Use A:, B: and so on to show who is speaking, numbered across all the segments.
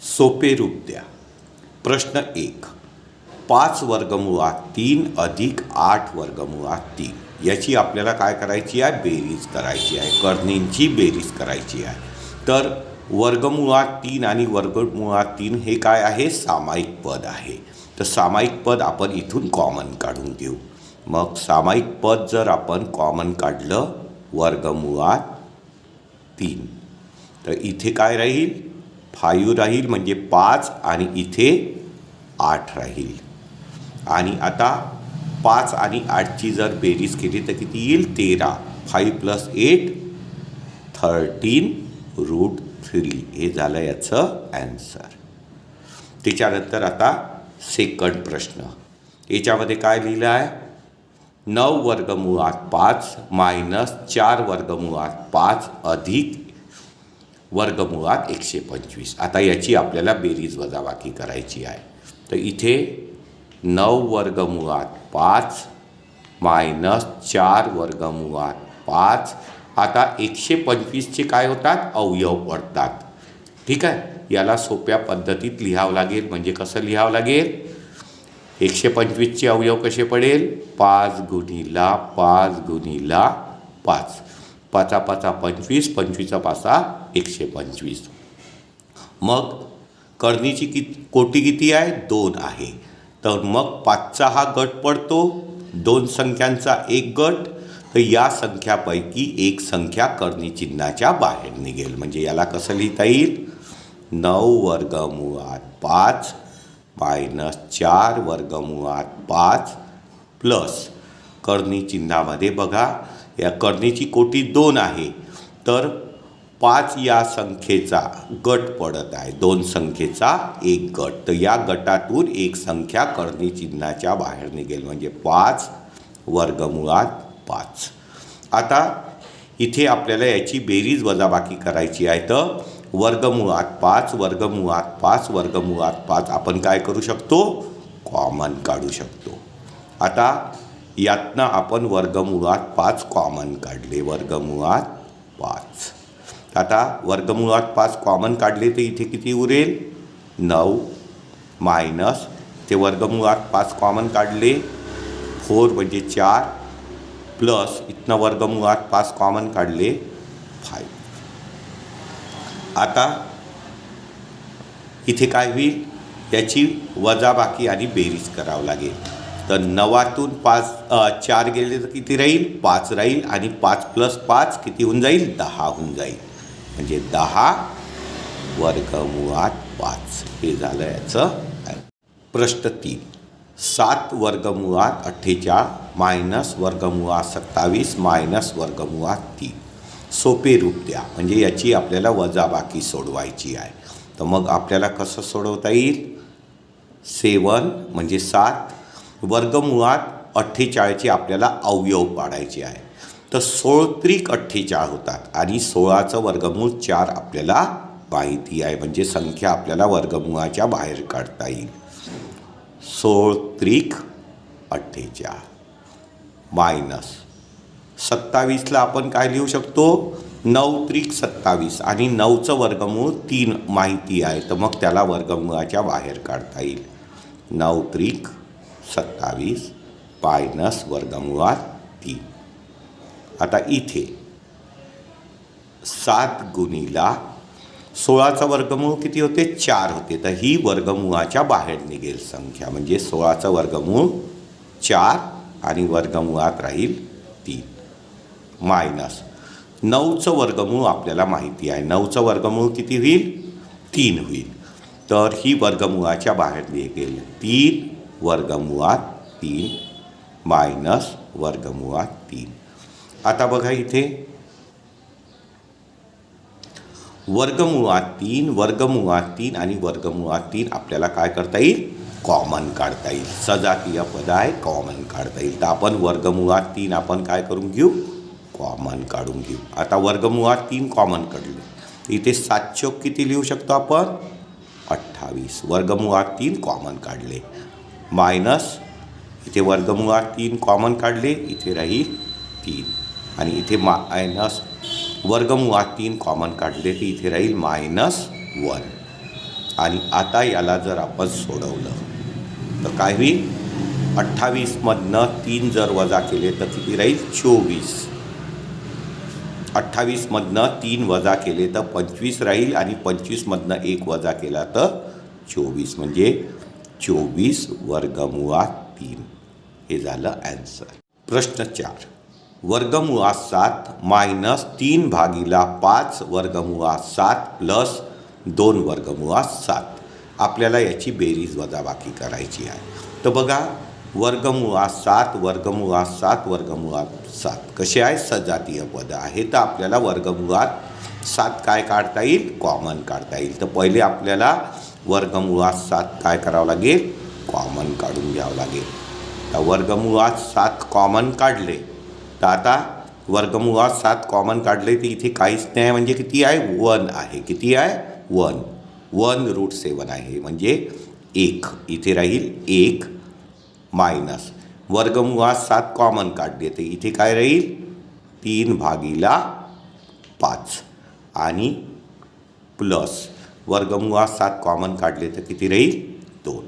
A: सोपे रूप द्या. प्रश्न 1. 5 वर्गमुळात 3 अधिक 8 वर्गमुळात 3 याची आपल्याला काय करायची आहे? बेरीज करायची आहे. कर्णींची बेरीज करायची आहे. तर वर्गमुळात 3 आणि वर्गमुळात 3 हे काय आहे? सामायिक पद आहे. तर सामायिक पद आपण इथून कॉमन काढून घेऊ. मग सामायिक पद जर आपण कॉमन काढलं वर्गमुळात 3 तर इथे काय राहील? 5 राहील म्हणजे 5 आणि इथे 8 राहील. आणि आता 5 आणि 8ची जर बेरीज केली तर किती येईल? 13. 5 + 8 13√3 हे झालं याचं ॲन्सर. त्याच्यानंतर आता सेकंड प्रश्न. याच्यामध्ये काय लिहिलं आहे? 9 वर्गमुळात 5 मायनस 4 वर्गमुळात 5 अधिक वर्गमुळात 125. आता याची आपल्याला बेरीज वजाबाकी करायची आहे. तर इथे 9 वर्गमुळात 5 मायनस 4 वर्गमुळात 5. आता 125चे काय होतात? अवयव पडतात. ठीक आहे. याला सोप्या पद्धतीत लिहावं लागेल. म्हणजे कसं लिहावं लागेल? 125चे अवयव कसे पडेल? 5 गुणिला 5 गुणिला 5. 5 5 25, 25 5 125. मग कर्णीची कोटी किती आहे? 2 आहे. तर मग 5चा हा गट पडतो, 2 संख्यांचा एक गट. तर या संख्यापैकी एक संख्या कर्णी चिन्हाच्या बाहेर निघेल. म्हणजे याला कसं लिहिता येईल? 9 वर्गमुळात 5 मायनस 4 वर्गमुळात 5 प्लस कर्णी चिन्हामध्ये बघा या कर्णीची कोटी 2 आहे. तर 5 या संख्येचा गट पडत आहे, 2 संख्येचा एक गट. तर या गटातून एक संख्या कर्णी चिन्हाच्या बाहेर निघेल म्हणजे 5 वर्गमुळात 5. आता इथे आपल्याला याची बेरीज वजाबाकी करायची आहे. तर वर्गमुळात 5 वर्गमुळात 5 वर्गमुळात 5 आपण काय करू शकतो? कॉमन काढू शकतो. आता यातनं आपण वर्गमुळात 5 कॉमन काढले. वर्गमुळात 5. आता वर्गमुळात 5 कॉमन काढले तर इथे किती उरेल? 9 मायनस ते वर्गमुळात 5 कॉमन काढले 4 म्हणजे 4 प्लस इथनं वर्गमुळात 5 कॉमन काढले 5. आता इथे काय होईल? याची वजाबाकी आणि बेरीज करावं लागेल. तर 9तून 4 गेले तर किती राहील? 5 राहील. आणि 5 + 5 किती होऊन जाईल? 10 होऊन जाईल. म्हणजे 10 वर्गमुळात 5 हे झालं याचं. प्रश्न 3. 7 वर्गमुळात 48 मायनस वर्गमुळात 27 मायनस वर्गमुळात 3 सोपे रूप द्या. म्हणजे याची आपल्याला वजाबाकी सोडवायची आहे. तर मग आपल्याला कसं सोडवता येईल? 7 म्हणजे 7 वर्गमुळात 48चे आपल्याला अवयव पाडायचे आहे. तर 16 त्रिक 48 होतात आणि 16चं वर्गमूळ 4 आपल्याला माहिती आहे. म्हणजे संख्या आपल्याला वर्गमुळाच्या बाहेर काढता येईल. 16 त्रिक 48 मायनस 27ला आपण काय लिहू शकतो? 9 त्रिक 27 आणि 9चं वर्गमूळ 3 माहिती आहे. तर मग त्याला वर्गमुळाच्या बाहेर काढता येईल. 9 त्रिक 27 मायनस वर्गमुळात 3. आता इथे 7 गुणिला 16चं वर्गमूळ किती होते? 4 होते. तर ही वर्गमुळाच्या बाहेर निघेल संख्या. म्हणजे 16चं वर्गमूळ 4 आणि वर्गमुळात राहील 3 मायनस 9चं वर्गमूळ आपल्याला माहिती आहे. 9चं वर्गमूळ किती होईल? 3 होईल. तर ही वर्गमुळाच्या बाहेर निघेल. 3 वर्गमुळात 3 मायनस वर्गमुळात 3. आता बघा इथे वर्गमुळात 3 वर्गमुळात 3 आणि वर्गमुळात 3 आपल्याला काय करता येईल? कॉमन काढता येईल. सजातीय पद आहे, कॉमन काढता येईल. तर आपण वर्गमुळात 3 आपण काय करून घेऊ? कॉमन काढून घेऊ. आता वर्गमुळात 3 कॉमन काढले. इथे 7 चौक किती लिहू शकतो आपण? 28. वर्गमुळात 3 कॉमन काढले मायनस इथे वर्गमुळात 3 कॉमन काढले, इथे राहील 3 आणि इथे मायनस वर्गमुळात 3 कॉमन काढले तर इथे राहील -1. आणि आता याला जर आपण सोडवलं तर काय होईल? 28मधनं 3 जर वजा केले तर किती राहील? 24. 28मधनं 3 वजा केले तर 25 राहील आणि 25मधनं 1 वजा केला तर 24, म्हणजे 24 वर्गमुळात 3 हे झालं ॲन्सर. प्रश्न 4. वर्गमुळात 7 मायनस 3 भागिला 5 वर्गमुळात 7 प्लस 2 वर्गमुळात 7. आपल्याला याची बेरीज वजाबाकी करायची आहे. तर बघा, वर्गमुळात 7 वर्गमुळात 7 वर्गमुळात 7 कसे आहे? सजातीय पद आहे. तर आपल्याला वर्गमुळात 7 काय काढता येईल? कॉमन काढता येईल. तर पहिले आपल्याला वर्गमुळात 7 काय करावं लागेल? कॉमन काढून घ्यावं लागेल. तर वर्गमुळात 7 कॉमन काढले तर आता वर्गमुळात 7 कॉमन काढले तर इथे काहीच नाही, म्हणजे किती आहे? 1 आहे. किती आहे? 1. 1√7 आहे, म्हणजे 1 इथे राहील. 1 मायनस वर्गमुळात 7 कॉमन काढले तर इथे काय राहील? 3 भागिला 5 आणि प्लस वर्गमुळात 7 कॉमन काढले तर किती राहील? 2.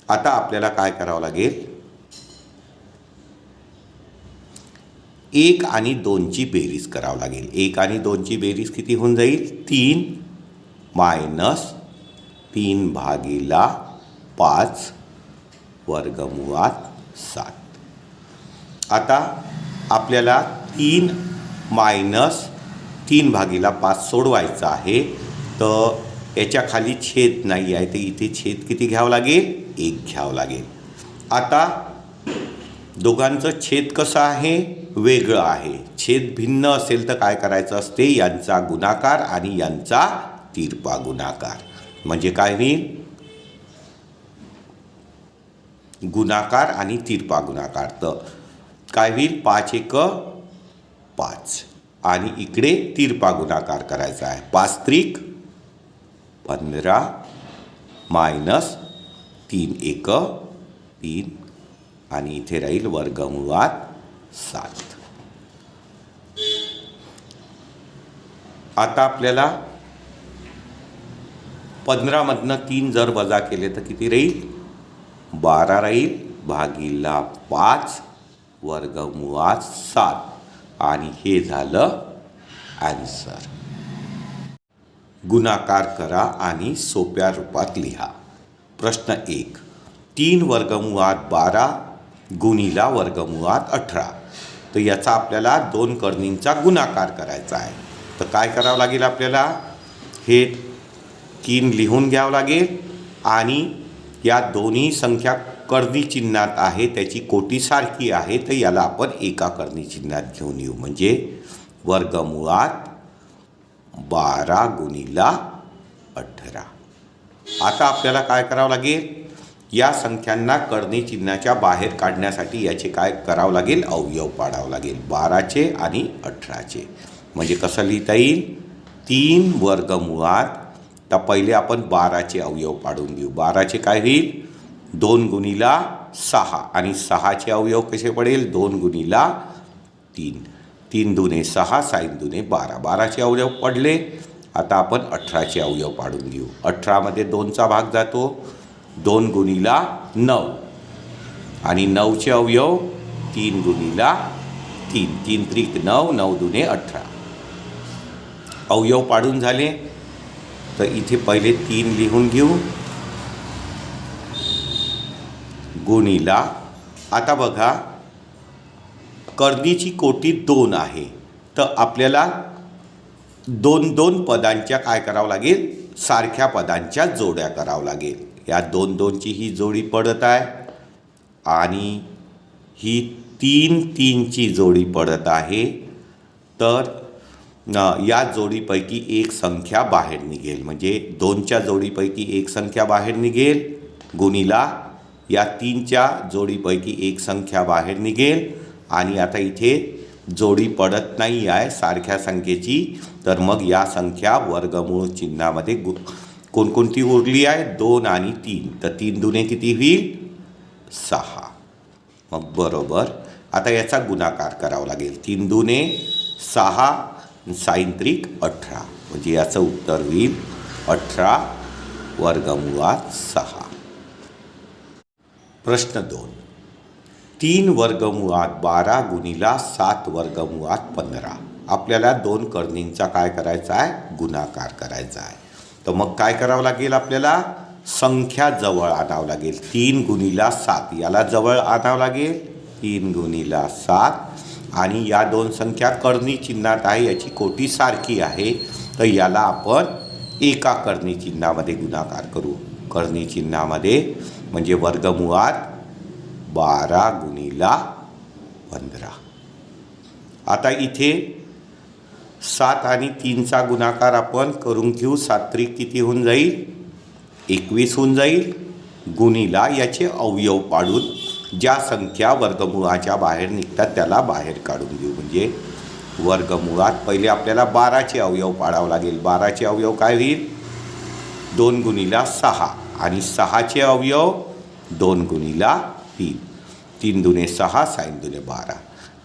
A: आता आपल्याला काय करावं लागेल? 1 आणि 2ची बेरीज करावं लागेल. 1 आणि 2ची बेरीज किती होऊन जाईल? 3 मायनस 3 भागिला 5 वर्गमुळात 7. आता आपल्याला 3 मायनस 3 भागिला 5 सोडवायचं आहे. तर याच्या खाली छेद नाही आहे, तर इथे छेद किती घ्यावं लागेल? 1 घ्यावं लागेल. आता दोघांचं छेद कसं आहे? वेगळं आहे. छेद भिन्न असेल तर काय करायचं असते? यांचा गुणाकार आणि यांचा तिरपा गुणाकार. म्हणजे काय होईल? गुणाकार आणि तिरपा गुणाकार. तर काय होईल? 5 1 5 आणि इकडे तिरपा गुणाकार करायचा आहे. 5 3 15 मायनस 3 1 3 आणि इथे राहील वर्गमुळात 7. आता आपल्याला 15मधनं 3 जर वजा केले तर किती राहील? 12 राहील भागिला 5 वर्गमुळात 7 आणि हे झालं ॲन्सर. गुणाकार करा आणि सोप्या रूपात लिहा. प्रश्न 1. 3 वर्गमुळात 12 गुणिला वर्गमुळात 18. तर याचा आपल्याला 2 कर्णींचा गुणाकार करायचा आहे. तर काय करावं लागेल? आपल्याला हे 3 लिहून घ्यावं लागेल आणि या दोन्ही संख्या कर्णी चिन्हात आहे, त्याची कोटी सारखी आहे, तर याला आपण एका कर्णी चिन्हात घेऊन येऊ. म्हणजे वर्गमुळात 12 गुणिला 18. आता आपल्याला काय करावं लागेल? या संख्यांना कर्णी चिन्हाच्या बाहेर काढण्यासाठी याचे काय करावं लागेल? अवयव पाडावं लागेल, 12चे आणि 18चे. म्हणजे कसं लिहिता येईल? 3 वर्गमुळात. तर पहिले आपण 12चे अवयव पाडून घेऊ. 12चे काय होईल? 2 गुणिला 6 आणि 6चे अवयव कसे पडेल? 2 गुणिला 3. 3 दुने 6 6 दुने 12. 12चे अवयव पडले. आता आपण 18चे अवयव पाडून घेऊ. 18मध्ये 2चा भाग जातो. 2 गुणिला 9 आणि 9चे अवयव 3 गुणिला 3. 3 त्रिक 9 9 दुने 18. अवयव पाडून झाले. तर इथे पहिले 3 लिहून घेऊ गुणिला. आता बघा, कर्णीची कोटी 2 आहे, तर आपल्याला 2 पदांच्या काय करावं लागेल? सारख्या पदांच्या जोड्या करावं लागेल. या 2ची ही जोडी पडत आहे आणि ही 3ची जोडी पडत आहे. तर या जोडीपैकी एक संख्या बाहेर निघेल. म्हणजे 2च्या जोडीपैकी एक संख्या बाहेर निघेल गुणिला या 3च्या जोडीपैकी एक संख्या बाहेर निघेल. आणि आता इथे जोडी पडत नाही आहे सारख्या संख्येची, तर मग या संख्या वर्गमूळ चिन्हामध्ये कोणकोणती उरली आहे? 2 आणि 3. तर 3 दुने किती होईल? 6. मग बरोबर. आता याचा गुणाकार करावा लागेल. 3 दुने 6 6 त्रिक 18. म्हणजे याचं उत्तर होईल 18 वर्गमुळात 6. प्रश्न 2. 3 वर्गमुळात 12 गुणिला 7 वर्गमुळात 15. आपल्याला 2 कर्णींचा काय करायचा आहे? गुणाकार करायचा आहे. तर मग काय करावं लागेल? आपल्याला संख्या जवळ आणावं लागेल. 3 गुणिला 7 याला जवळ आणावं लागेल. 3 गुणिला 7 आणि या 2 संख्या कर्णी चिन्हात आहे, याची कोटी सारखी आहे, तर याला आपण एका कर्णी चिन्हामध्ये गुणाकार करू. कर्णी चिन्हामध्ये म्हणजे वर्गमुळात 12 गुणिला 15. आता इथे 7 आणि 3चा गुणाकार आपण करून घेऊ. 7 त्रिक किती होऊन जाईल? 21 होऊन जाईल. गुणिला याचे अवयव पाडून ज्या संख्या वर्गमुळाच्या बाहेर निघतात त्याला बाहेर काढून घेऊ. म्हणजे वर्गमुळात पहिले आपल्याला 12चे अवयव पाडावं लागेल. 12चे अवयव काय होईल? 2 गुणिला 6 आणि 6चे अवयव 2 गुणिला 3. 3 दुने 6, 6 दुने 12.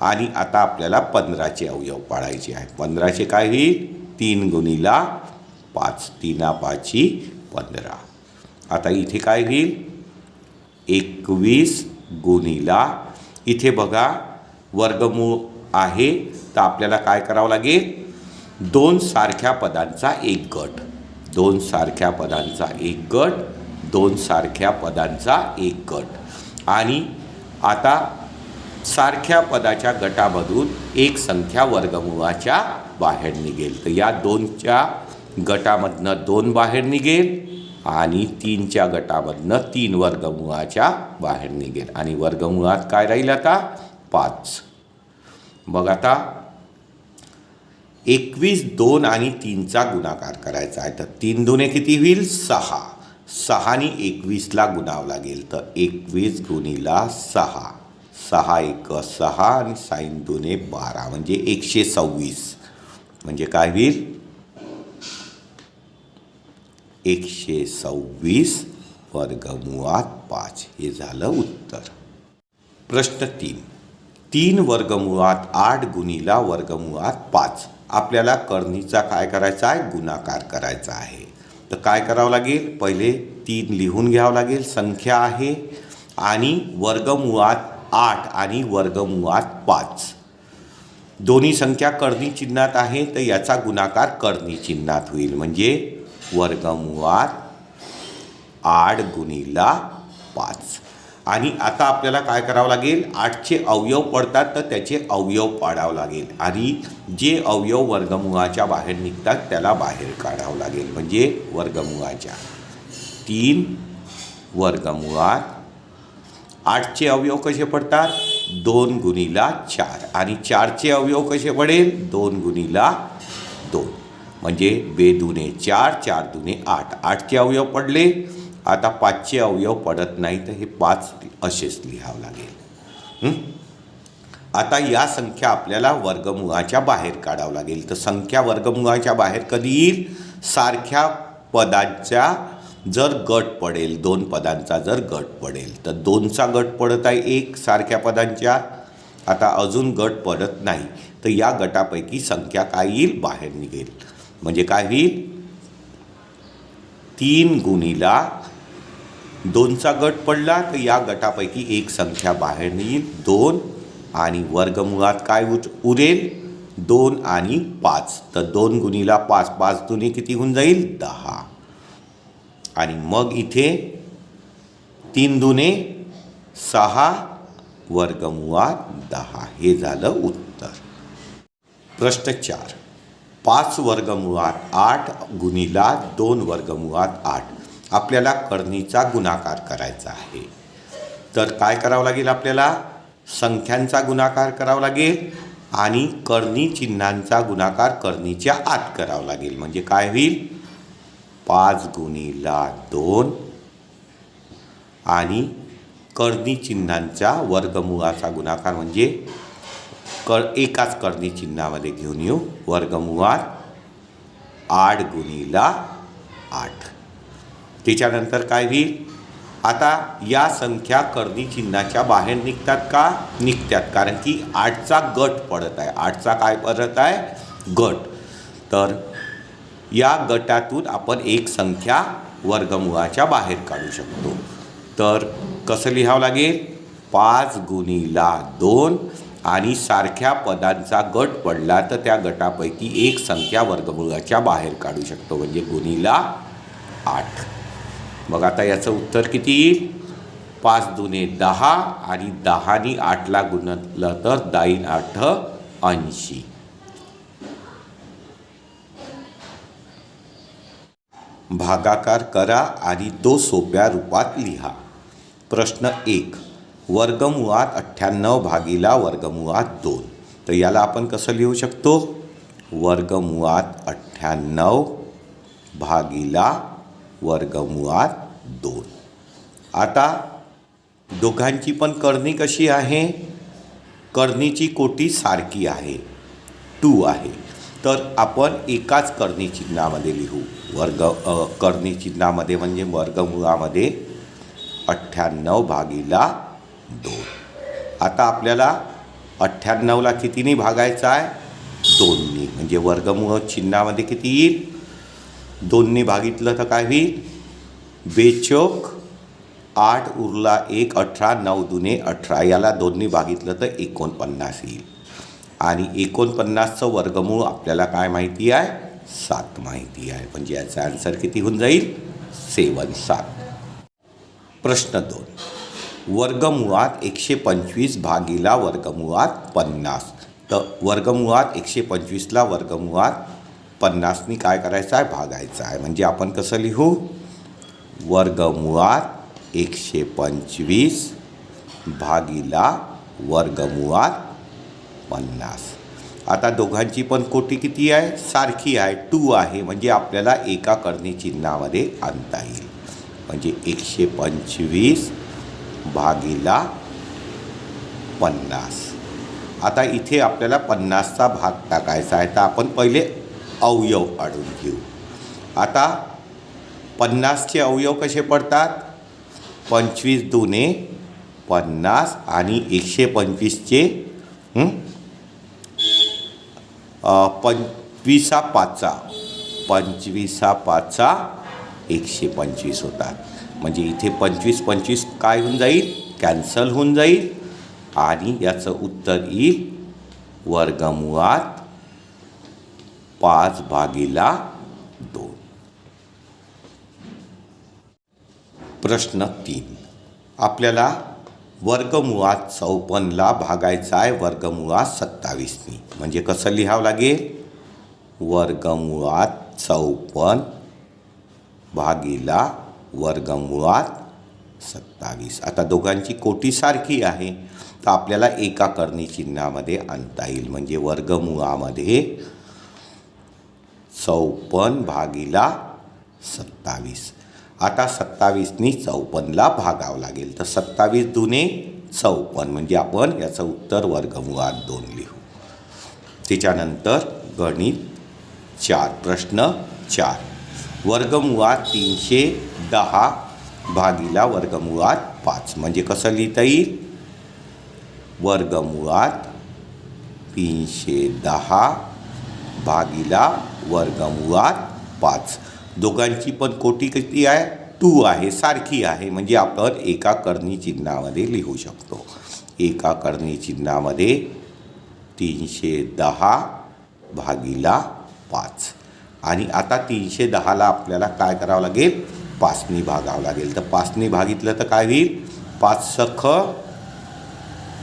A: आणि आता आपल्याला 15चे अवयव पाडायचे आहे. 15चे काय होईल? 3 गुणिला 5. 3 5 15. आता इथे काय होईल? 21 गुणिला, इथे बघा वर्गमूळ आहे, तर आपल्याला काय करावं लागेल? 2 सारख्या पदांचा एक गट. 2 सारख्या पदांचा एक गट. 2 सारख्या पदांचा एक गट. आणि आता सारख्या पदाच्या गटामधून एक संख्या वर्गमुळाच्या बाहेर निघेल. तर या 2च्या गटामधनं 2 बाहेर निघेल आणि 3च्या गटामधनं 3 वर्गमुळाच्या बाहेर निघेल. आणि वर्गमुळात काय राहील आता? 5. मग आता 21, 2 आणि 3चा गुणाकार करायचा आहे. तर 3 दुने किती होईल? 6. 6नी 21ला गुणावं लागेल. तर 21 गुणिला 6. 6 1 6 आणि 6 दुने 12 म्हणजे 126. म्हणजे काय होईल? 126 वर्गमुळात 5. हे झालं उत्तर. प्रश्न 3. 3 वर्गमुळात 8 गुणिला वर्गमुळात 5. आपल्याला कर्णीचा काय करायचा आहे? गुणाकार करायचा आहे. तर काय करावं लागेल? पहिले 3 लिहून घ्यावं लागेल. संख्या आहे आणि वर्गमुळात 8 आणि वर्गमुळात 5. दोन्ही संख्या कर्णी चिन्हात आहे, तर याचा गुणाकार कर्णी चिन्हात होईल. म्हणजे वर्गमुळात 8 गुणिला 5. आणि आता आपल्याला काय करावं लागेल? 8चे अवयव पडतात, तर त्याचे अवयव पाडावं लागेल. आणि जे अवयव वर्गमुळाच्या बाहेर निघतात त्याला बाहेर काढावं लागेल. म्हणजे वर्गमुळाच्या 3 वर्गमुळात 8चे अवयव कसे पडतात? 2 गुणिला 4. आणि 4चे अवयव कसे पडेल? 2 गुणिला 2. म्हणजे 2 दुने 4, 4 दुने 8. 8चे अवयव पडले. आता 5चे अवयव पडत नाही, तर हे 5 असेच लिहावं लागेल. आता या संख्या आपल्याला वर्गमुळाच्या बाहेर काढावं लागेल. तर संख्या वर्गमुळाच्या बाहेर कधी येईल? सारख्या पदांचा जर गट पडेल. 2 पदांचा जर गट पडेल. तर 2चा गट पडत आहे 1 सारख्या पदांच्या. आता अजून गट पडत नाही, तर या गटापैकी संख्या काय येईल? बाहेर निघेल. म्हणजे काय होईल? 3 गुणिला 2चा गट पडला, तर या गटापैकी एक संख्या बाहेर येईल 2. आणि वर्गमुळात काय उरेल? 2 आणि 5. तर 2 गुणिला 5. 5 दुने किती होऊन जाईल? 10. आणि मग इथे 3 दुने 6 वर्गमुळात 10. हे झालं उत्तर. प्रश्न 4. 5 वर्गमुळात 8 गुणिला 2 वर्गमुळात 8. आपल्याला कर्णीचा गुणाकार करायचा आहे. तर काय करावं लागेल? आपल्याला संख्यांचा गुणाकार करावा लागेल आणि कर्णी चिन्हांचा गुणाकार कर्णीच्या आत करावा लागेल. म्हणजे काय होईल? 5 गुणिला 2 आणि कर्णी चिन्हांचा वर्गमुळाचा गुणाकार म्हणजे एकाच कर्णी चिन्हामध्ये घेऊन येऊ. वर्गमुळात 8 गुणिला 8. त्याच्यानंतर काय होईल? आता या संख्या कर्णी चिन्हाच्या बाहेर निघतात का? निघतात, कारण की 8चा गट पडत आहे. 8चा काय पडत आहे? गट. तर या गटातून आपण एक संख्या वर्गमुळाच्या बाहेर काढू शकतो. तर कसं लिहावं लागेल? 5 गुणिला 2 आणि सारख्या पदांचा गट पडला तर त्या गटापैकी एक संख्या वर्गमुळाच्या बाहेर काढू शकतो, म्हणजे गुणिला 8. मग आता याचं उत्तर किती येईल? 5 दुने 10 आणि 10नी 8ला गुणलं तर 10 8 80. भागाकार करा आणि तो सोप्या रूपात लिहा. प्रश्न 1. वर्गमुळात 98 भागिला वर्गमुळात 2. तर याला आपण कसं लिहू शकतो? वर्गमुळात 98 भागिला वर्गमुळात 2. आता दोघांची पण करणी कशी आहे? करणीची कोटी सारखी आहे, 2 आहे. तर आपण एकाच करणी चिन्हामध्ये लिहू. करणी चिन्हामध्ये म्हणजे वर्गमुळामध्ये 98 भागिला 2. आता आपल्याला 98ला कितीने भागायचं आहे? 2नी. म्हणजे वर्गमूळ चिन्हामध्ये किती येईल? 2नी भागितलं तर काय होईल? 2 8 उरला 1 18, 9 दुने 18. याला 2नी भागितलं तर 49 येईल. आणि 49चं वर्गमूळ आपल्याला काय माहिती आहे? 7 माहिती आहे. म्हणजे याचा आन्सर किती होऊन जाईल? 7. प्रश्न 2. वर्गमुळात 125 भागिला वर्गमुळात 50. तर वर्गमुळात 125ला वर्गमुळात 50नी काय करायचं आहे? भागायचं आहे. म्हणजे आपण कसं लिहू? वर्गमुळात 125 भागिला वर्गमुळात 50. आता दोघांची पण कोटी किती आहे? सारखी आहे, 2 आहे. म्हणजे आपल्याला एका करणी चिन्हामध्ये आणता येईल. म्हणजे 125 भागिला 50. आता इथे आपल्याला 50चा भाग टाकायचा आहे. तर आपण पहिले अवयव काढून घेऊ. आता 50चे अवयव कसे पडतात? 25 दुने 50 आणि 125चे 25 5 125 होतात. म्हणजे इथे 25 काय होऊन जाईल? कॅन्सल होऊन जाईल. आणि याचं उत्तर येईल वर्गमुळात 5 भागिला 2. प्रश्न 3. आपल्याला वर्गमुळात 54ला भागायचं आहे वर्गमुळात 27नी. म्हणजे कसं लिहावं लागेल? वर्गमुळात 54 भागिला वर्गमुळात 27. आता दोघांची कोटी सारखी आहे, तर आपल्याला एका करणी चिन्हामध्ये आणता येईल. म्हणजे वर्गमुळामध्ये 54 भागिला 27. आता 27नी 54ला भागावं लागेल. तर 27 दुने 54. म्हणजे आपण याचं उत्तर वर्गमुळात 2 लिहू. त्याच्यानंतर गणित 4. प्रश्न 4. वर्गमुळात 310 भागिला वर्गमुळात 5. म्हणजे कसं लिहिता येईल? वर्गमुळात 310 भागिला वर्गमुळात 5. दोघांची पण कोटी किती आहे? 2 आहे, सारखी आहे. म्हणजे आपण एका करणी चिन्हामध्ये लिहू शकतो. एका करणी चिन्हामध्ये 310 भागिला 5. आणि आता 310ला आपल्याला काय करावं लागेल? 5नी भागावं लागेल. तर 5नी भागितलं तर काय होईल? 5 सख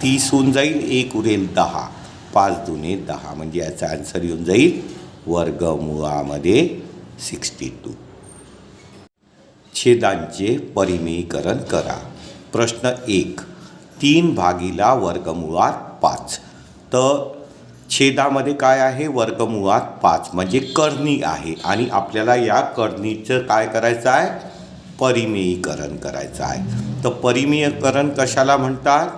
A: 30 होऊन जाईल. 1 उरेल 10. 5 दुने 10. म्हणजे याचा आन्सर येऊन जाईल वर्गमुळामध्ये 62. छेदांचे परिमेयीकरण करा. प्रश्न 1. 3 भागिला वर्गमुळात 5. तर छेदामध्ये काय आहे? वर्गमुळात 5 म्हणजे करणी आहे. आणि आपल्याला या करणीचं काय करायचं आहे? परिमेयीकरण करायचं आहे. तर परिमेयीकरण कशाला म्हणतात?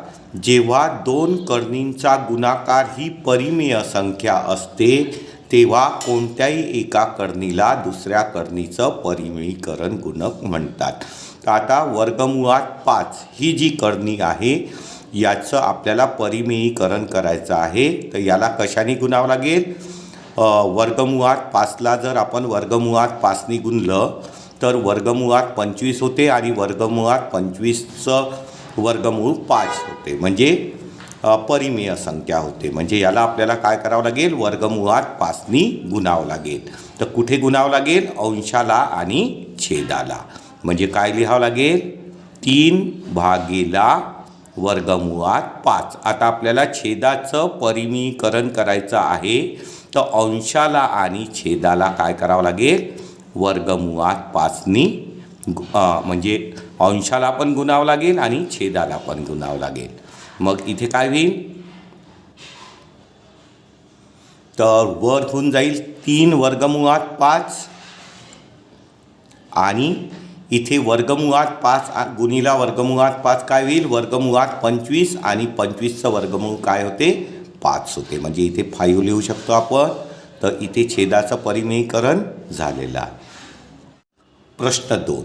A: जेव्हा 2 करणींचा गुणाकार ही परिमेय संख्या असते तेव्हा कोणत्याही एका करणीला दुसऱ्या करणीचं परिमेयीकरण गुणक म्हणतात. तर आता वर्गमुळात 5 ही जी करणी आहे याचं आपल्याला परिमेयीकरण करायचं आहे. तर याला कशाने गुणावं लागेल? वर्गमुळात 5ला जर आपण वर्गमुळात 5नी गुणलं तर वर्गमुळात 25 होते आणि वर्गमुळात 25चं वर्गमूळ 5 होते, म्हणजे परिमेय संख्या होते. म्हणजे याला आपल्याला काय करावं लागेल, वर्गमुळात 5नी गुणावं लागेल. तर कुठे गुणावं लागेल, अंशाला आणि छेदाला. म्हणजे काय लिहावं लागेल, 3 भागिला वर्गमुळात 5. आता आपल्याला छेदाचं परिमीयकरण करायचं आहे, तर अंशाला आणि छेदाला काय करावं लागेल, वर्गमुळात 5नी म्हणजे अंशाला पण गुणावं लागेल आणि छेदाला पण गुणावं लागेल. मग इथे काय होईल, तर वर होऊन जाईल 3 वर्गमुळात 5 आणि इथे वर्गमुळात 5 गुणिला वर्गमुळात 5 काय होईल, वर्गमुळात 25 आणि 25चं वर्गमूळ काय होते, 5 होते. म्हणजे इथे 5 लिहू शकतो आपण. तर इथे छेदाचं परिमेयीकरण झालेलं आहे. प्रश्न 2,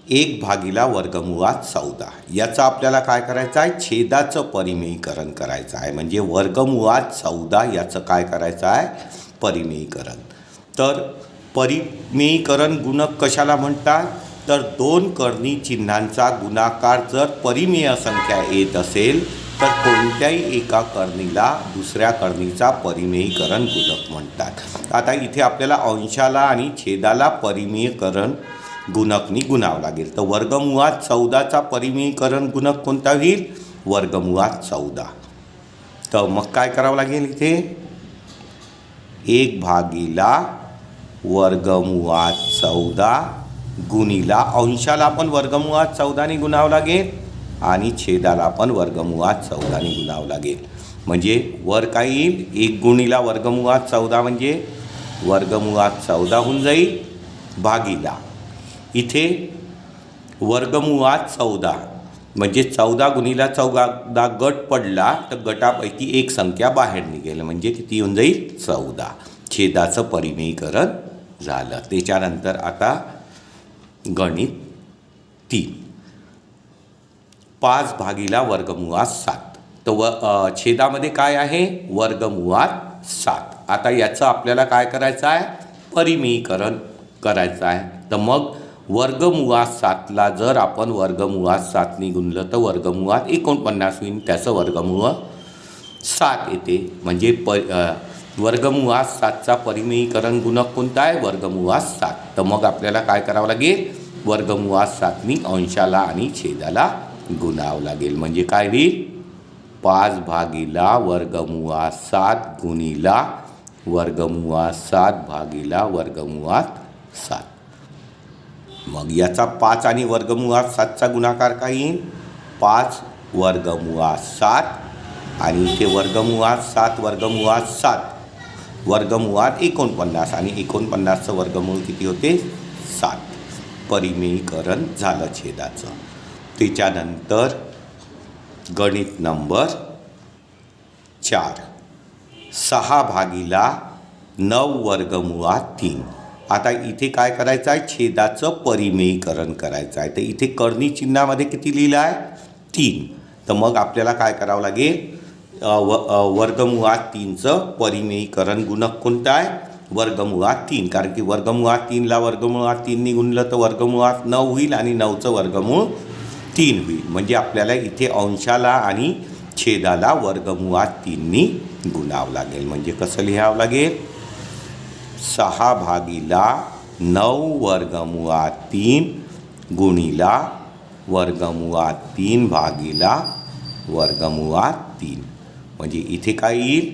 A: 1 भागिला वर्गमुळात 14. याचं आपल्याला काय करायचं आहे, छेदाचं परिमेयीकरण करायचं आहे. म्हणजे वर्गमुळात 14 याचं काय करायचं आहे, परिमेयीकरण. तर परिमेयीकरण गुणक कशाला म्हणतात, तर 2 कर्णी चिन्हांचा गुणाकार जर परिमेय संख्या येत असेल तर कोणत्याही एका कर्णीला दुसऱ्या कर्णीचा परिमेयीकरण गुणक म्हणतात. आता इथे आपल्याला अंशाला आणि छेदाला परिमेयीकरण गुणकनी गुणावं लागेल. तर वर्गमुळात 14चा परिमेयीकरण गुणक कोणता होईल, वर्गमुळात 14. तर मग काय करावं लागेल, इथे 1 भागिला वर्गमुळात 14 गुणिला अंशाला पण वर्गमुळात 14नी गुणावं लागेल आणि छेदाला पण वर्गमुळात 14नी गुणावं लागेल. म्हणजे वर काय येईल, 1 गुणिला वर्गमुळात 14 म्हणजे वर्गमुळात 14 होऊन जाईल, भागिला इथे वर्गमुळात 14 म्हणजे 14 गुणिला 14 गट पडला तर गटापैकी एक संख्या बाहेर निघेल, म्हणजे किती होऊन जाईल, 14. छेदाचं परिमेयीकरण झालं. त्याच्यानंतर आता गणित 3, 5 भागिला वर्गमुळात 7. तर छेदामध्ये काय आहे, वर्गमुळात 7. आता याचं आपल्याला काय करायचं आहे, परिमेयीकरण करायचं आहे. तर मग वर्गमुळात 7ला जर आपण वर्गमुळात 7नी गुणलं तर वर्गमुळात 49 होईल, त्याचं वर्गमूळ 7 येते. म्हणजे वर्गमुळात 7चा परिमेयीकरण गुणक कोणता आहे, वर्गमुळात 7. तर मग आपल्याला काय करावं लागेल, वर्गमुळात 7नी अंशाला आणि छेदाला गुणावं लागेल. म्हणजे काय होईल, 5 भागिला वर्गमुळात 7 गुणिला वर्गमुळात 7 भागिला वर्गमुळात 7. मग याचा 5 आणि वर्गमुळात 7चा गुणाकार काय येईल, 5 वर्गमुळात 7 आणि इथे वर्गमुळात 7 वर्गमुळात 7 वर्गमुळात 49 आणि 49चं वर्गमूळ किती होते, 7. परिमेयीकरण झालं छेदाचं. त्याच्यानंतर गणित नंबर 4, 6 भागिला 9 वर्गमुळात 3. आता इथे काय करायचं आहे, छेदाचं परिमेयीकरण करायचं आहे. तर इथे कर्णी चिन्हामध्ये किती लिहिलं आहे, 3. तर मग आपल्याला काय करावं लागेल, वर्गमुळात 3चं परिमेयीकरण गुणक कोणतं आहे, वर्गमुळात 3. कारण की वर्गमुळात 3ला वर्गमुळात 3नी गुणलं तर वर्गमुळात 9 होईल आणि 9चं वर्गमूळ 3 होईल. म्हणजे आपल्याला इथे अंशाला आणि छेदाला वर्गमुळात 3नी गुणावं लागेल. म्हणजे कसं लिहावं लागेल, 6 भागिला 9 वर्गमुळात 3 गुणिला वर्गमुळात 3 भागिला वर्गमुळात 3. म्हणजे इथे काय येईल,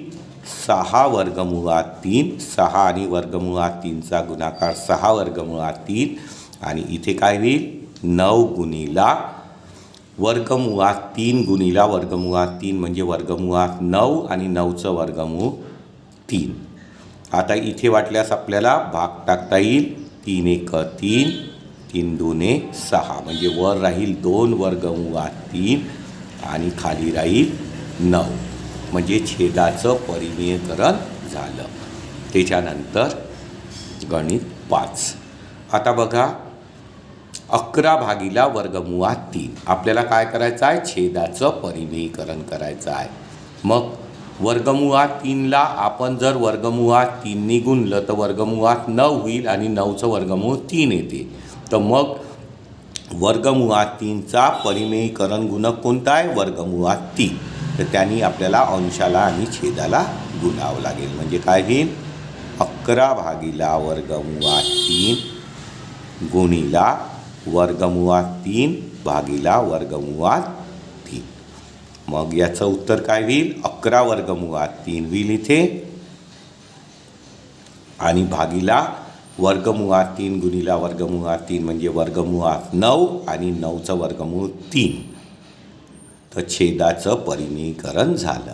A: 6 वर्गमुळात 3, 6 आणि वर्गमुळात 3चा गुणाकार 6 वर्गमुळात 3 आणि इथे काय होईल, 9 गुणिला वर्गमुळात 3 गुणिला वर्गमुळात 3 म्हणजे वर्गमुळात 9 आणि 9चं वर्गमूळ 3. आता इथे वाटल्यास आपल्याला भाग टाकता येईल, 3 1 3, 3 2 6 म्हणजे वर राहील 2 वर्गमुळात 3 आणि खाली राहील 9. म्हणजे छेदाचं परिमेयीकरण झालं. त्याच्यानंतर गणित 5. आता बघा, 11 भागिला वर्गमुळात 3. आपल्याला काय करायचं आहे, छेदाचं परिमेयीकरण करायचं आहे. मग वर्गमुळात 3ला आपण जर वर्गमुळात 3नी गुणलं तर वर्गमुळात 9 होईल आणि 9चं वर्गमूळ 3 येते. तर मग वर्गमुळात 3चा परिमेयीकरण गुणक कोणता आहे? वर्गमुळात 3. तर त्यांनी आपल्याला अंशाला आणि छेदाला गुणावं लागेल. म्हणजे काय होईल? 11 भागिला वर्गमुळात 3 गुणिला वर्गमुळात 3 भागिला वर्गमुळात 3. मग याचं उत्तर काय होईल? 11 वर्गमुळात 3 होईल इथे आणि भागिला वर्गमुळात 3 गुणिला वर्गमुळात 3 म्हणजे वर्गमुळात 9 आणि 9चं वर्गमूळ 3. तर छेदाचं परिमेयीकरण झालं.